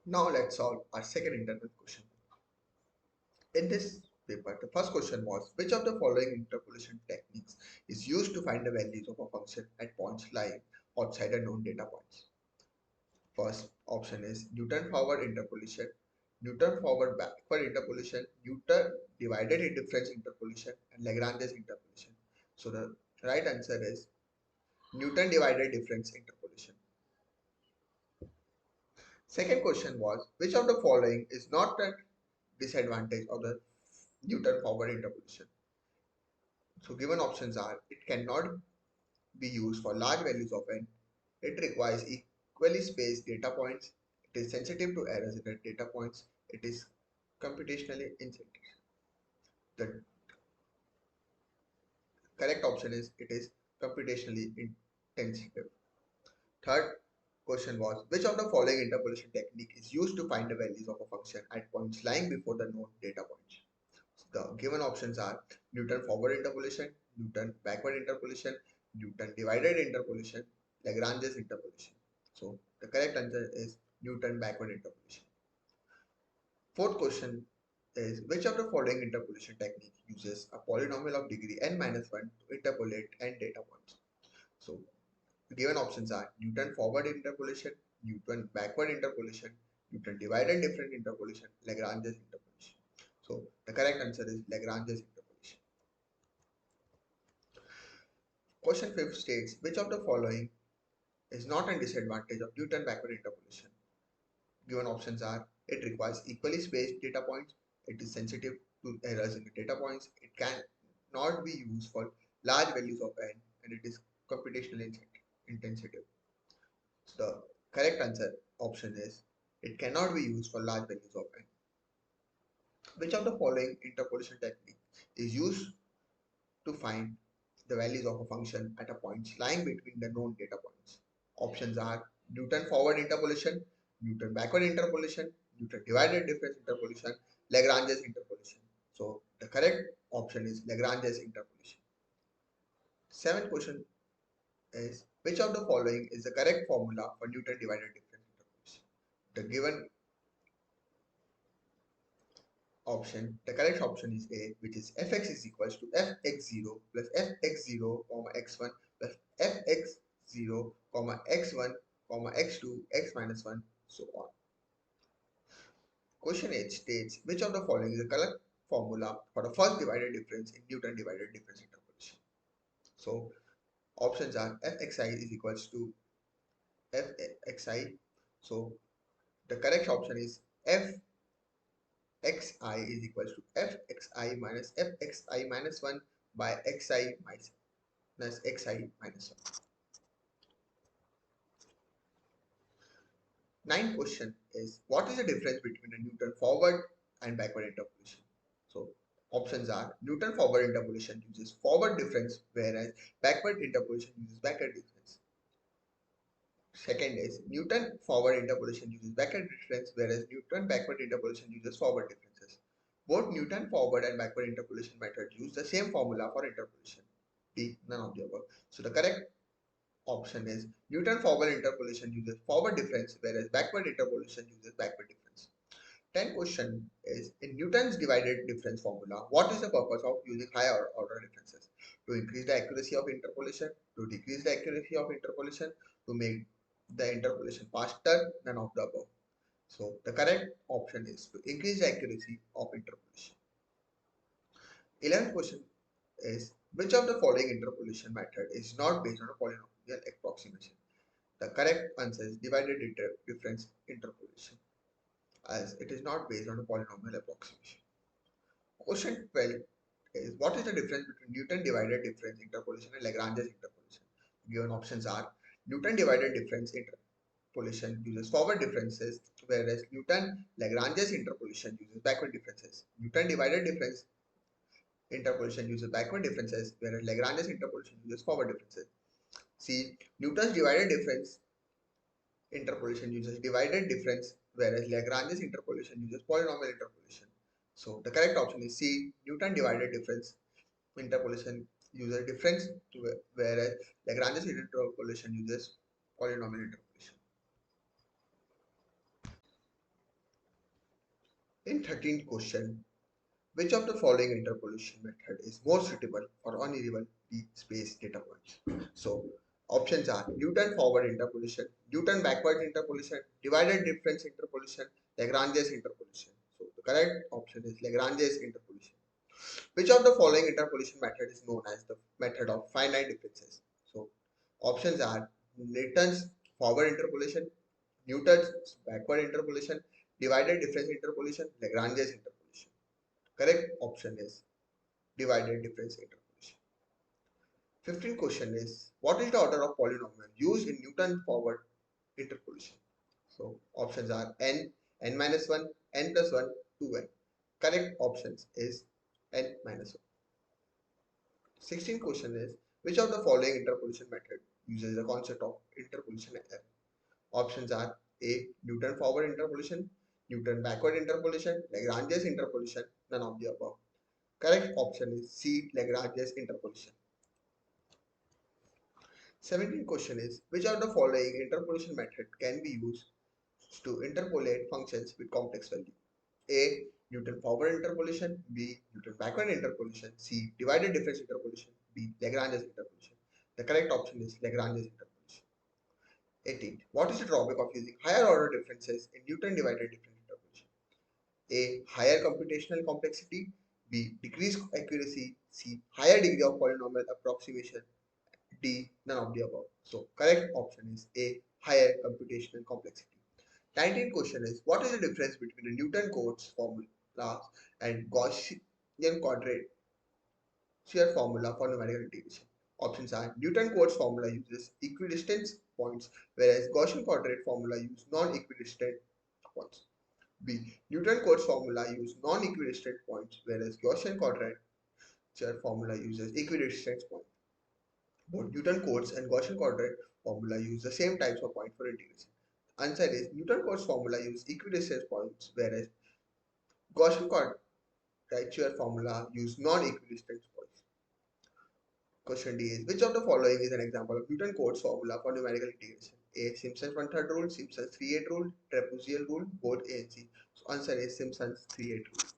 Now let's solve our second internal question. In this paper, the first question was, which of the following interpolation techniques is used to find the values of a function at points lying outside a known data points? First option is Newton forward interpolation, Newton forward backward interpolation, Newton divided difference interpolation, and Lagrange's interpolation. So the right answer is Newton divided difference interpolation. Second question was, which of the following is not a disadvantage of the Newton forward interpolation? So given options are, it cannot be used for large values of n, it requires equally spaced data points, it is sensitive to errors in the data points, it is computationally insensitive. The correct option is it is computationally insensitive. Third question was, which of the following interpolation technique is used to find the values of a function at points lying before the known data points? The given options are Newton forward interpolation, Newton backward interpolation, Newton divided interpolation, Lagrange's interpolation. So the correct answer is Newton backward interpolation. Fourth question is, which of the following interpolation technique uses a polynomial of degree n minus 1 to interpolate n data points? So the given options are Newton forward interpolation, Newton backward interpolation, Newton divided difference interpolation, Lagrange's interpolation. So the correct answer is Lagrange's interpolation. Question 5 states, which of the following is not a disadvantage of Newton backward interpolation? Given options are, it requires equally spaced data points, it is sensitive to errors in the data points, it can not be used for large values of n, and it is computationally insensitive. So the correct answer option is, it cannot be used for large values of n. Which of the following interpolation technique is used to find the values of a function at a point lying between the known data points? Options are Newton forward interpolation, Newton backward interpolation, Newton divided difference interpolation, Lagrange's interpolation. So the correct option is Lagrange's interpolation. Seventh question is, which of the following is the correct formula for Newton divided difference interpolation? The given option, the correct option is A, which is fx is equals to fx0 plus fx0 comma x1 plus fx0 comma x1 comma x2 x minus 1 so on. Question 8 states, which of the following is the correct formula for the first divided difference in Newton divided difference interpolation? So options are fxi is equals to fxi. So the correct option is f xi is equals to fxi minus 1 by xi minus xi minus 1. Ninth question is, what is the difference between a Newton forward and backward interpolation? So options are, Newton forward interpolation uses forward difference, whereas backward interpolation uses backward difference. Second is, Newton forward interpolation uses backward difference, whereas Newton backward interpolation uses forward differences. Both Newton forward and backward interpolation methods use the same formula for interpolation. D, none of the above. So the correct option is Newton forward interpolation uses forward difference, whereas backward interpolation uses backward difference. 10th question is, in Newton's divided difference formula, what is the purpose of using higher order differences? To increase the accuracy of interpolation, to decrease the accuracy of interpolation, to make the interpolation faster, none of the above. So the correct option is to increase the accuracy of interpolation. 11th question is, which of the following interpolation method is not based on a polynomial approximation? The correct answer is divided difference interpolation, as it is not based on a polynomial approximation. Question 12 is, what is the difference between Newton divided difference interpolation and Lagrange's interpolation? Given options are, Newton divided difference interpolation uses forward differences, whereas Newton Lagrange's interpolation uses backward differences. Newton divided difference interpolation uses backward differences, whereas Lagrange's interpolation uses forward differences. C. Newton's divided difference interpolation uses divided difference, whereas Lagrange's interpolation uses polynomial interpolation. So the correct option is C. Newton divided difference interpolation uses difference, whereas Lagrange's interpolation uses polynomial interpolation. In 13th question, which of the following interpolation method is more suitable for unevenly spaced data points? So options are Newton forward interpolation, Newton backward interpolation, divided difference interpolation, Lagrange's interpolation. So the correct option is Lagrange's interpolation. Which of the following interpolation method is known as the method of finite differences? So options are Newton's forward interpolation, Newton's backward interpolation, divided difference interpolation, Lagrange's interpolation. Correct option is divided difference interpolation. 15th question is what is the order of polynomial used in Newton forward interpolation? So options are n, n minus 1, n plus 1, 2n. Correct options is n minus 1. 16th question is which of the following interpolation method uses the concept of interpolation error? Options are A. Newton forward interpolation, Newton backward interpolation, Lagrange's interpolation, none of the above. Correct option is C. Lagrange's interpolation. 17th question is which of the following interpolation method can be used to interpolate functions with complex value? A. Newton forward interpolation, B. Newton backward interpolation, C. Divided difference interpolation, D. Lagrange's interpolation. The correct option is Lagrange's interpolation. 18th. What is the drawback of using higher order differences in Newton divided difference interpolation? A. Higher computational complexity, B. Decreased accuracy, C. Higher degree of polynomial approximation, D. None of the above. So correct option is A. Higher computational complexity. 19th question is what is the difference between the Newton-Cotes formula and Gaussian quadrature formula for numerical integration? Options are Newton-Cotes formula uses equidistant points whereas Gaussian quadrature formula uses non-equidistant points. B. Newton-Cotes formula uses non-equidistant points whereas Gaussian quadrature formula uses equidistant points. Both Newton-Cotes and Gaussian quadrature formula use the same types of points for integration. Answer is Newton-Cotes formula use equidistant points whereas Gaussian quadrature formula use non-equidistant points. Question D is which of the following is an example of Newton-Cotes formula for numerical integration? A. Simpson's 1/3 rule, Simpson's 3/8 rule, trapezoidal rule, both A and C. So answer is Simpson's 3/8 rule.